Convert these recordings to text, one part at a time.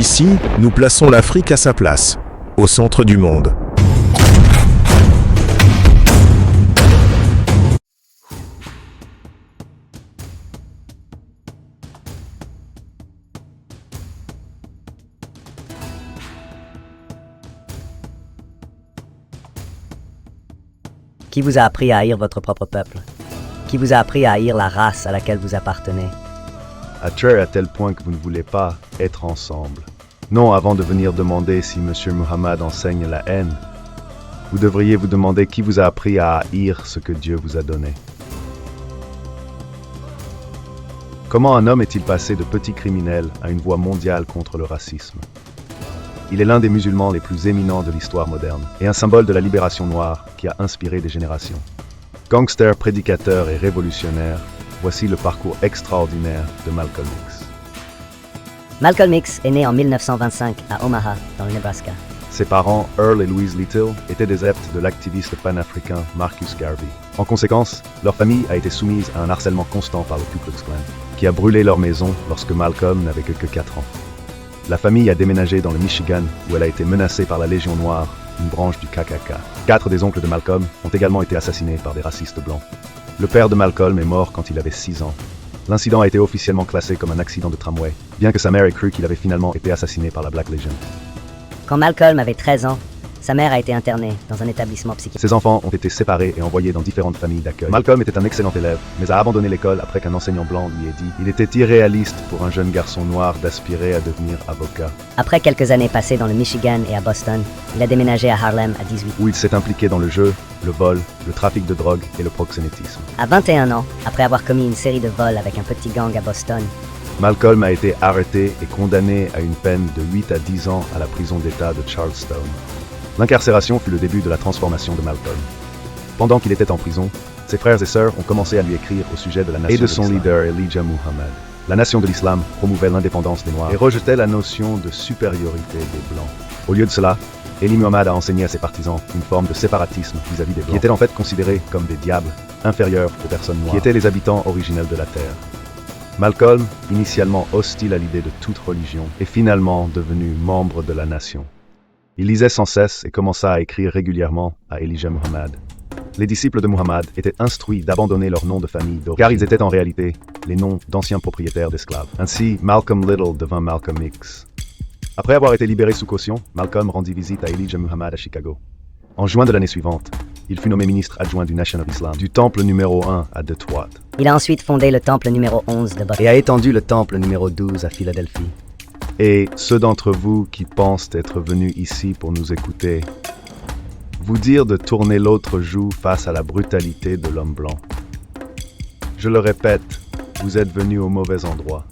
Ici, nous plaçons l'Afrique à sa place, au centre du monde. Qui vous a appris à haïr votre propre peuple? Qui vous a appris à haïr la race à laquelle vous appartenez? Attiré à tel point que vous ne voulez pas être ensemble. Non, avant de venir demander si M. Muhammad enseigne la haine, vous devriez vous demander qui vous a appris à haïr ce que Dieu vous a donné. Comment un homme est-il passé de petit criminel à une voix mondiale contre le racisme? Il est l'un des musulmans les plus éminents de l'histoire moderne et un symbole de la libération noire qui a inspiré des générations. Gangster, prédicateur et révolutionnaire, voici le parcours extraordinaire de Malcolm X. Malcolm X est né en 1925 à Omaha, dans le Nebraska. Ses parents, Earl et Louise Little, étaient des adeptes de l'activiste panafricain Marcus Garvey. En conséquence, leur famille a été soumise à un harcèlement constant par le Ku Klux Klan, qui a brûlé leur maison lorsque Malcolm n'avait que 4 ans. La famille a déménagé dans le Michigan, où elle a été menacée par la Légion Noire, une branche du KKK. 4 des oncles de Malcolm ont également été assassinés par des racistes blancs. Le père de Malcolm est mort quand il avait 6 ans. L'incident a été officiellement classé comme un accident de tramway, bien que sa mère ait cru qu'il avait finalement été assassiné par la Black Legion. Quand Malcolm avait 13 ans, sa mère a été internée dans un établissement psychiatrique. Ses enfants ont été séparés et envoyés dans différentes familles d'accueil. Malcolm était un excellent élève, mais a abandonné l'école après qu'un enseignant blanc lui ait dit « Il était irréaliste pour un jeune garçon noir d'aspirer à devenir avocat. » Après quelques années passées dans le Michigan et à Boston, il a déménagé à Harlem à 18 ans. Où il s'est impliqué dans le jeu, le vol, le trafic de drogue et le proxénétisme. À 21 ans, après avoir commis une série de vols avec un petit gang à Boston, Malcolm a été arrêté et condamné à une peine de 8 à 10 ans à la prison d'État de Charleston. L'incarcération fut le début de la transformation de Malcolm. Pendant qu'il était en prison, ses frères et sœurs ont commencé à lui écrire au sujet de la nation et de son leader Elijah Muhammad. La nation de l'islam promouvait l'indépendance des Noirs et rejetait la notion de supériorité des Blancs. Au lieu de cela, Elijah Muhammad a enseigné à ses partisans une forme de séparatisme vis-à-vis des Blancs, qui étaient en fait considérés comme des diables, inférieurs aux personnes noires, qui étaient les habitants originels de la terre. Malcolm, initialement hostile à l'idée de toute religion, est finalement devenu membre de la nation. Il lisait sans cesse et commença à écrire régulièrement à Elijah Muhammad. Les disciples de Muhammad étaient instruits d'abandonner leur nom de famille d'origine, car ils étaient en réalité les noms d'anciens propriétaires d'esclaves. Ainsi, Malcolm Little devint Malcolm X. Après avoir été libéré sous caution, Malcolm rendit visite à Elijah Muhammad à Chicago. En juin de l'année suivante, il fut nommé ministre adjoint du Nation of Islam, du temple numéro 1 à Detroit. il a ensuite fondé le temple numéro 11 de Boston et a étendu le temple numéro 12 à Philadelphie. Et ceux d'entre vous qui pensent être venus ici pour nous écouter, vous dire de tourner l'autre joue face à la brutalité de l'homme blanc. Je le répète, vous êtes venus au mauvais endroit.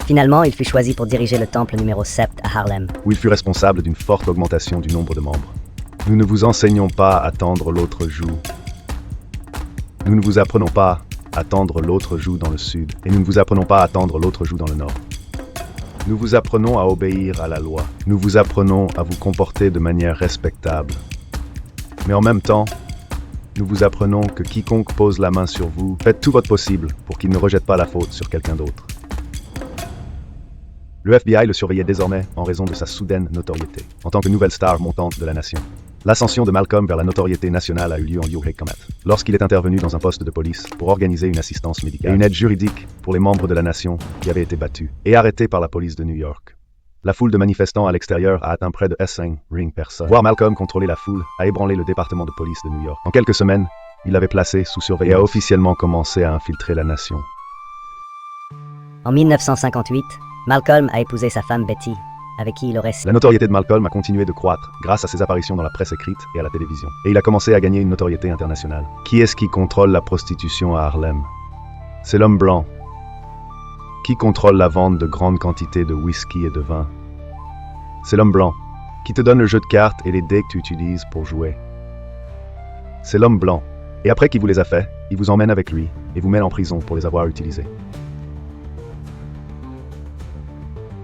Finalement, il fut choisi pour diriger le temple numéro 7 à Harlem. Où il fut responsable d'une forte augmentation du nombre de membres. Nous ne vous enseignons pas à tendre l'autre joue. Nous ne vous apprenons pas à tendre l'autre joue dans le sud, et nous ne vous apprenons pas à tendre l'autre joue dans le nord. Nous vous apprenons à obéir à la loi. Nous vous apprenons à vous comporter de manière respectable. Mais en même temps, nous vous apprenons que quiconque pose la main sur vous, faites tout votre possible pour qu'il ne rejette pas la faute sur quelqu'un d'autre. Le FBI le surveillait désormais en raison de sa soudaine notoriété, en tant que nouvelle star montante de la nation. L'ascension de Malcolm vers la notoriété nationale a eu lieu en Yokohama, lorsqu'il est intervenu dans un poste de police pour organiser une assistance médicale et une aide juridique pour les membres de la nation qui avaient été battus et arrêtés par la police de New York. La foule de manifestants à l'extérieur a atteint près de 5 personnes. Voir Malcolm contrôler la foule a ébranlé le département de police de New York. En quelques semaines, il l'avait placé sous surveillance et a officiellement commencé à infiltrer la nation. En 1958, Malcolm a épousé sa femme Betty, avec qui il aurait... La notoriété de Malcolm a continué de croître grâce à ses apparitions dans la presse écrite et à la télévision. Et il a commencé à gagner une notoriété internationale. Qui est-ce qui contrôle la prostitution à Harlem? C'est l'homme blanc. Qui contrôle la vente de grandes quantités de whisky et de vin? C'est l'homme blanc. Qui te donne le jeu de cartes et les dés que tu utilises pour jouer? C'est l'homme blanc. Et après qu'il vous les a faits, il vous emmène avec lui et vous met en prison pour les avoir utilisés.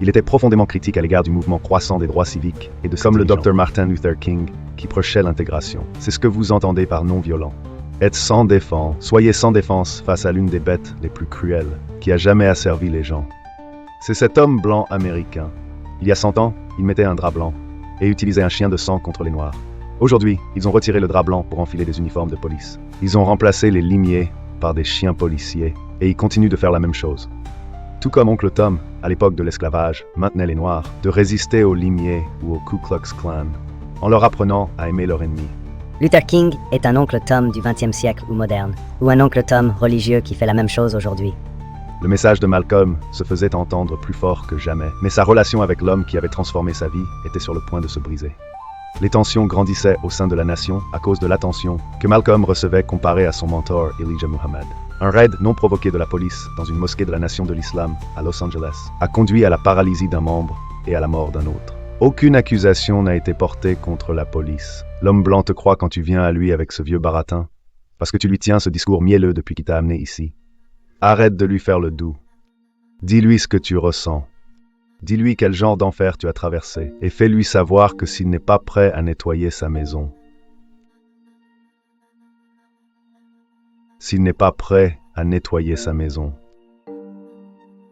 Il était profondément critique à l'égard du mouvement croissant des droits civiques et de comme le Dr Martin Luther King qui prêchait l'intégration. C'est ce que vous entendez par non-violent. Êtes sans défense, soyez sans défense face à l'une des bêtes les plus cruelles qui a jamais asservi les gens. C'est cet homme blanc américain. Il y a 100 ans, il mettait un drap blanc et utilisait un chien de sang contre les Noirs. Aujourd'hui, ils ont retiré le drap blanc pour enfiler des uniformes de police. Ils ont remplacé les limiers par des chiens policiers et ils continuent de faire la même chose. Tout comme Oncle Tom, à l'époque de l'esclavage, maintenait les Noirs de résister aux limiers ou au Ku Klux Klan, en leur apprenant à aimer leur ennemi. Luther King est un oncle Tom du XXe siècle ou moderne, ou un oncle Tom religieux qui fait la même chose aujourd'hui. Le message de Malcolm se faisait entendre plus fort que jamais, mais sa relation avec l'homme qui avait transformé sa vie était sur le point de se briser. Les tensions grandissaient au sein de la nation à cause de l'attention que Malcolm recevait comparée à son mentor Elijah Muhammad. Un raid non provoqué de la police dans une mosquée de la Nation de l'Islam à Los Angeles a conduit à la paralysie d'un membre et à la mort d'un autre. Aucune accusation n'a été portée contre la police. L'homme blanc te croit quand tu viens à lui avec ce vieux baratin, parce que tu lui tiens ce discours mielleux depuis qu'il t'a amené ici. Arrête de lui faire le doux. Dis-lui ce que tu ressens. Dis-lui quel genre d'enfer tu as traversé, et fais-lui savoir que s'il n'est pas prêt à nettoyer sa maison,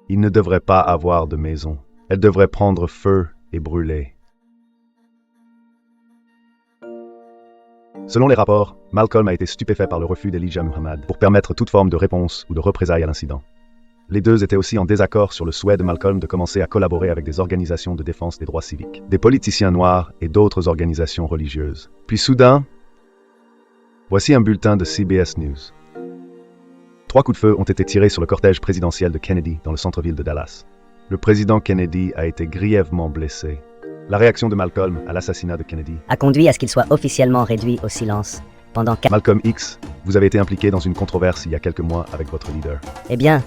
il ne devrait pas avoir de maison. Elle devrait prendre feu et brûler. Selon les rapports, Malcolm a été stupéfait par le refus d'Elijah Muhammad pour permettre toute forme de réponse ou de représailles à l'incident. Les deux étaient aussi en désaccord sur le souhait de Malcolm de commencer à collaborer avec des organisations de défense des droits civiques, des politiciens noirs et d'autres organisations religieuses. Puis soudain, voici un bulletin de CBS News. 3 coups de feu ont été tirés sur le cortège présidentiel de Kennedy dans le centre-ville de Dallas. Le président Kennedy a été grièvement blessé. La réaction de Malcolm à l'assassinat de Kennedy A conduit à ce qu'il soit officiellement réduit au silence pendant 4... Malcolm X, vous avez été impliqué dans une controverse il y a quelques mois avec votre leader. Eh bien,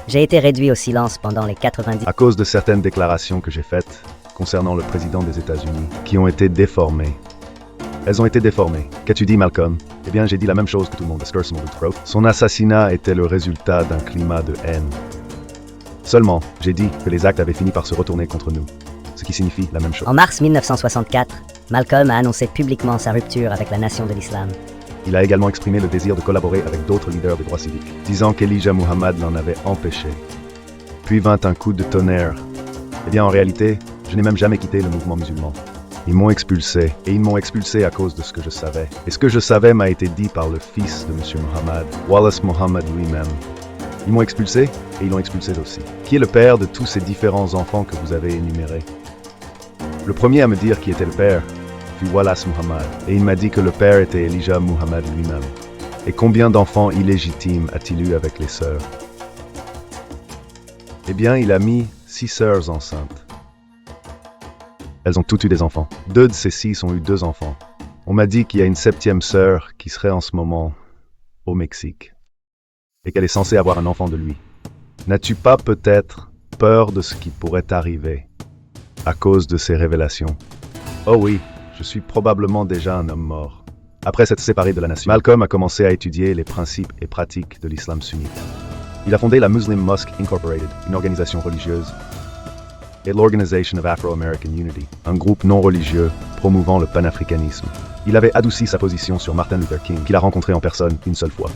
j'ai été réduit au silence pendant les 90... À cause de certaines déclarations que j'ai faites concernant le président des États-Unis, qui ont été déformées. Elles ont été déformées. Qu'as-tu dit, Malcolm? Eh bien, j'ai dit la même chose que tout le monde. Son assassinat était le résultat d'un climat de haine. Seulement, j'ai dit que les actes avaient fini par se retourner contre nous, ce qui signifie la même chose. En mars 1964, Malcolm a annoncé publiquement sa rupture avec la Nation de l'Islam. Il a également exprimé le désir de collaborer avec d'autres leaders des droits civiques, disant qu'Elijah Muhammad l'en avait empêché. Puis vint un coup de tonnerre. Eh bien, en réalité, je n'ai même jamais quitté le mouvement musulman. Ils m'ont expulsé, et ils m'ont expulsé à cause de ce que je savais. Et ce que je savais m'a été dit par le fils de M. Muhammad, Wallace Muhammad lui-même. Ils m'ont expulsé, et ils l'ont expulsé aussi. Qui est le père de tous ces différents enfants que vous avez énumérés? Le premier à me dire qui était le père fut Wallace Muhammad, et il m'a dit que le père était Elijah Muhammad lui-même. Et combien d'enfants illégitimes a-t-il eu avec les sœurs? Eh bien, il a mis 6 sœurs enceintes. Elles ont toutes eu des enfants. 2 de ces 6 ont eu 2 enfants. On m'a dit qu'il y a une 7e sœur qui serait en ce moment au Mexique, et qu'elle est censée avoir un enfant de lui. N'as-tu pas peut-être peur de ce qui pourrait arriver à cause de ces révélations? Oh oui, je suis probablement déjà un homme mort. Après s'être séparé de la nation, Malcolm a commencé à étudier les principes et pratiques de l'islam sunnite. Il a fondé la Muslim Mosque Incorporated, une organisation religieuse, et l'Organization of Afro-American Unity, un groupe non religieux promouvant le panafricanisme. Il avait adouci sa position sur Martin Luther King, qu'il a rencontré en personne une seule fois.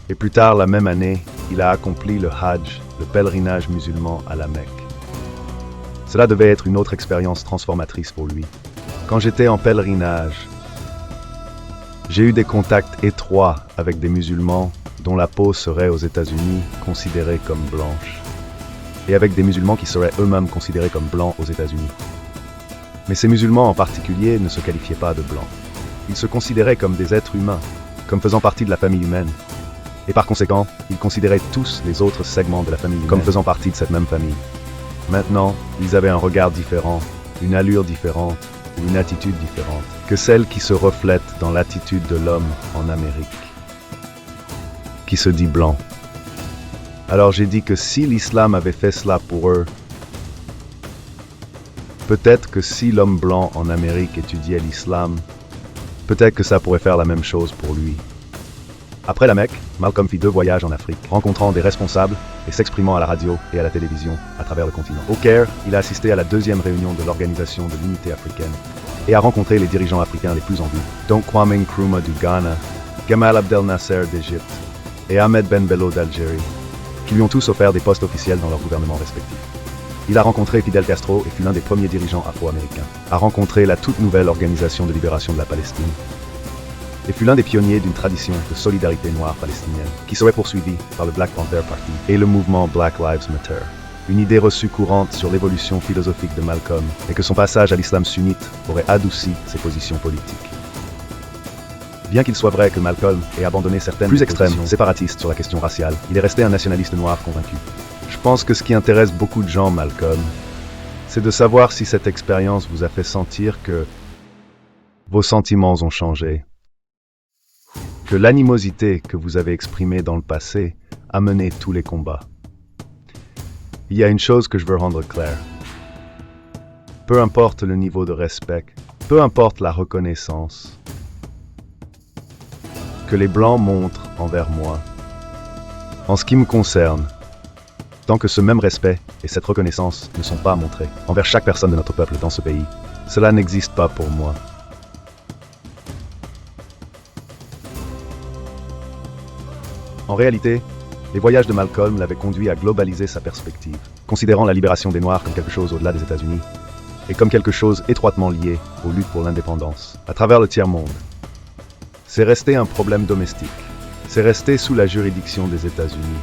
Et plus tard, la même année, il a accompli le Hajj, le pèlerinage musulman à la Mecque. Cela devait être une autre expérience transformatrice pour lui. Quand j'étais en pèlerinage, j'ai eu des contacts étroits avec des musulmans dont la peau serait aux États-Unis considérée comme blanche, et avec des musulmans qui seraient eux-mêmes considérés comme blancs aux États-Unis. Mais ces musulmans en particulier ne se qualifiaient pas de blancs. Ils se considéraient comme des êtres humains, comme faisant partie de la famille humaine. Et par conséquent, ils considéraient tous les autres segments de la famille humaine comme faisant partie de cette même famille. Maintenant, ils avaient un regard différent, une allure différente, une attitude différente que celle qui se reflète dans l'attitude de l'homme en Amérique, qui se dit blanc. Alors j'ai dit que si l'islam avait fait cela pour eux, peut-être que si l'homme blanc en Amérique étudiait l'islam, peut-être que ça pourrait faire la même chose pour lui. Après la Mecque, Malcolm fit 2 voyages en Afrique, rencontrant des responsables et s'exprimant à la radio et à la télévision à travers le continent. Au Caire, il a assisté à la 2e réunion de l'Organisation de l'Unité africaine et a rencontré les dirigeants africains les plus en vue, dont Kwame Nkrumah du Ghana Gamal Abdel Nasser d'Égypte et Ahmed Ben Bello d'Algérie, qui lui ont tous offert des postes officiels dans leurs gouvernements respectifs. Il a rencontré Fidel Castro et fut l'un des premiers dirigeants afro-américains à rencontrer la toute nouvelle Organisation de libération de la Palestine, et fut l'un des pionniers d'une tradition de solidarité noire palestinienne qui serait poursuivie par le Black Panther Party et le mouvement Black Lives Matter. Une idée reçue courante sur l'évolution philosophique de Malcolm est que son passage à l'islam sunnite aurait adouci ses positions politiques. Bien qu'il soit vrai que Malcolm ait abandonné certaines plus extrêmes séparatistes sur la question raciale, il est resté un nationaliste noir convaincu. Je pense que ce qui intéresse beaucoup de gens, Malcolm, c'est de savoir si cette expérience vous a fait sentir que vos sentiments ont changé, que l'animosité que vous avez exprimée dans le passé a mené tous les combats. Il y a une chose que je veux rendre claire. Peu importe le niveau de respect, peu importe la reconnaissance que les Blancs montrent envers moi, en ce qui me concerne, tant que ce même respect et cette reconnaissance ne sont pas montrés envers chaque personne de notre peuple dans ce pays, cela n'existe pas pour moi. En réalité, les voyages de Malcolm l'avaient conduit à globaliser sa perspective, considérant la libération des Noirs comme quelque chose au-delà des États-Unis et comme quelque chose étroitement lié aux luttes pour l'indépendance à travers le tiers-monde. C'est resté un problème domestique. C'est resté sous la juridiction des États-Unis.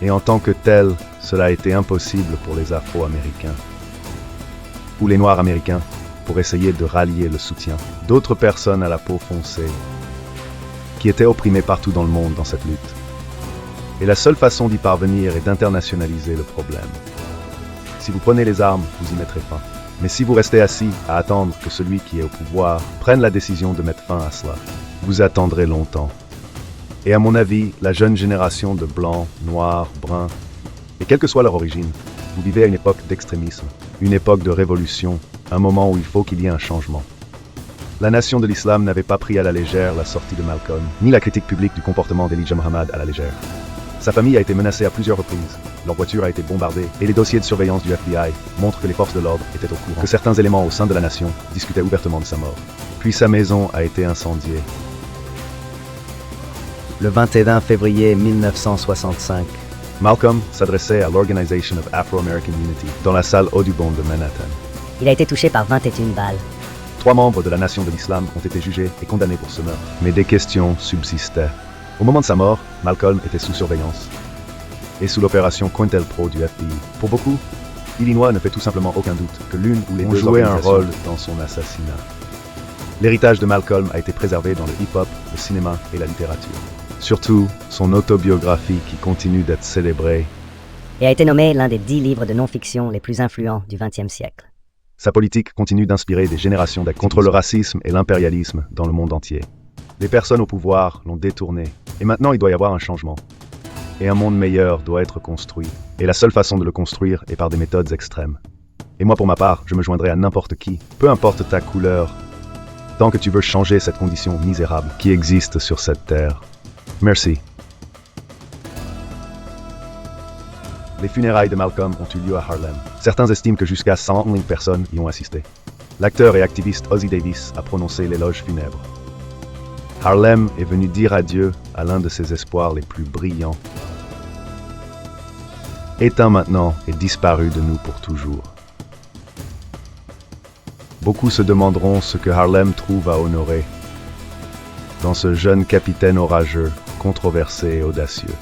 Et en tant que tel, cela a été impossible pour les Afro-Américains ou les Noirs américains pour essayer de rallier le soutien d'autres personnes à la peau foncée qui étaient opprimées partout dans le monde dans cette lutte. Et la seule façon d'y parvenir est d'internationaliser le problème. Si vous prenez les armes, vous y mettrez fin. Mais si vous restez assis à attendre que celui qui est au pouvoir prenne la décision de mettre fin à cela, vous attendrez longtemps. Et à mon avis, la jeune génération de Blancs, Noirs, Bruns, et quelle que soit leur origine, vous vivez à une époque d'extrémisme, une époque de révolution, un moment où il faut qu'il y ait un changement. La nation de l'islam n'avait pas pris à la légère la sortie de Malcolm, ni la critique publique du comportement d'Elijah Muhammad à la légère. Sa famille a été menacée à plusieurs reprises, leur voiture a été bombardée, et les dossiers de surveillance du FBI montrent que les forces de l'ordre étaient au courant, que certains éléments au sein de la nation discutaient ouvertement de sa mort. Puis sa maison a été incendiée. Le 21 février 1965, Malcolm s'adressait à l'Organization of Afro-American Unity dans la salle Audubon de Manhattan. Il a été touché par 21 balles. 3 membres de la nation de l'islam ont été jugés et condamnés pour ce meurtre, mais des questions subsistaient. Au moment de sa mort, Malcolm était sous surveillance et sous l'opération COINTELPRO du FBI. Pour beaucoup, Illinois ne fait tout simplement aucun doute que l'une ou les deux jouaient un rôle dans son assassinat. L'héritage de Malcolm a été préservé dans le hip-hop, le cinéma et la littérature. Surtout, son autobiographie qui continue d'être célébrée. Et a été nommé l'un des 10 livres de non-fiction les plus influents du XXe siècle. Sa politique continue d'inspirer des générations d'activistes contre le racisme et l'impérialisme dans le monde entier. Les personnes au pouvoir l'ont détourné, et maintenant il doit y avoir un changement. Et un monde meilleur doit être construit. Et la seule façon de le construire est par des méthodes extrêmes. Et moi pour ma part, je me joindrai à n'importe qui, peu importe ta couleur, tant que tu veux changer cette condition misérable qui existe sur cette terre. Merci. Les funérailles de Malcolm ont eu lieu à Harlem. Certains estiment que jusqu'à 100 000 personnes y ont assisté. L'acteur et activiste Ozzie Davis a prononcé l'éloge funèbre. Harlem est venu dire adieu à l'un de ses espoirs les plus brillants. Éteint maintenant et disparu de nous pour toujours. Beaucoup se demanderont ce que Harlem trouve à honorer dans ce jeune capitaine orageux, controversé et audacieux.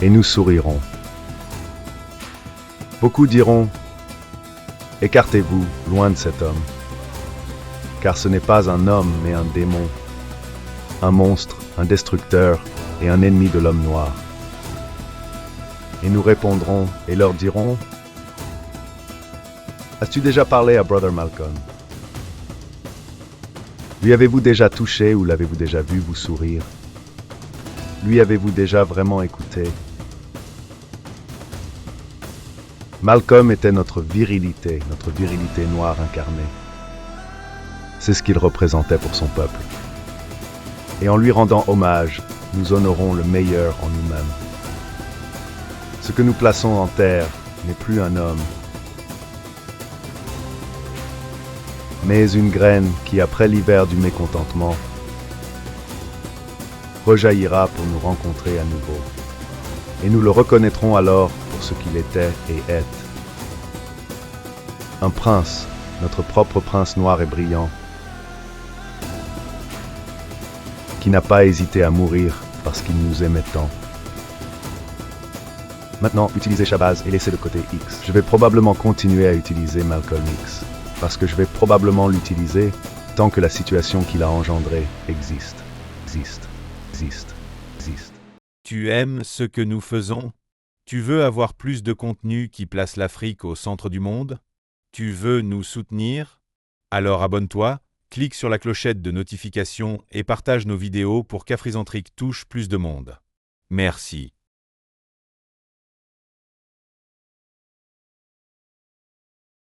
Et nous sourirons. Beaucoup diront « Écartez-vous loin de cet homme, car ce n'est pas un homme mais un démon, un monstre, un destructeur et un ennemi de l'homme noir. » Et nous répondrons et leur dirons « As-tu déjà parlé à Brother Malcolm? Lui avez-vous déjà touché ou l'avez-vous déjà vu vous sourire? Lui avez-vous déjà vraiment écouté? » Malcolm était notre virilité noire incarnée. C'est ce qu'il représentait pour son peuple. Et en lui rendant hommage, nous honorons le meilleur en nous-mêmes. Ce que nous plaçons en terre n'est plus un homme, mais une graine qui, après l'hiver du mécontentement, rejaillira pour nous rencontrer à nouveau. Et nous le reconnaîtrons alors pour ce qu'il était et est. Un prince, notre propre prince noir et brillant, qui n'a pas hésité à mourir parce qu'il nous aimait tant. Maintenant, utilisez Shabazz et laissez de côté X. Je vais probablement continuer à utiliser Malcolm X, parce que je vais probablement l'utiliser tant que la situation qu'il a engendrée existe. Tu aimes ce que nous faisons? Tu veux avoir plus de contenu qui place l'Afrique au centre du monde? Tu veux nous soutenir? Alors abonne-toi, clique sur la clochette de notification et partage nos vidéos pour qu'Africentric touche plus de monde. Merci.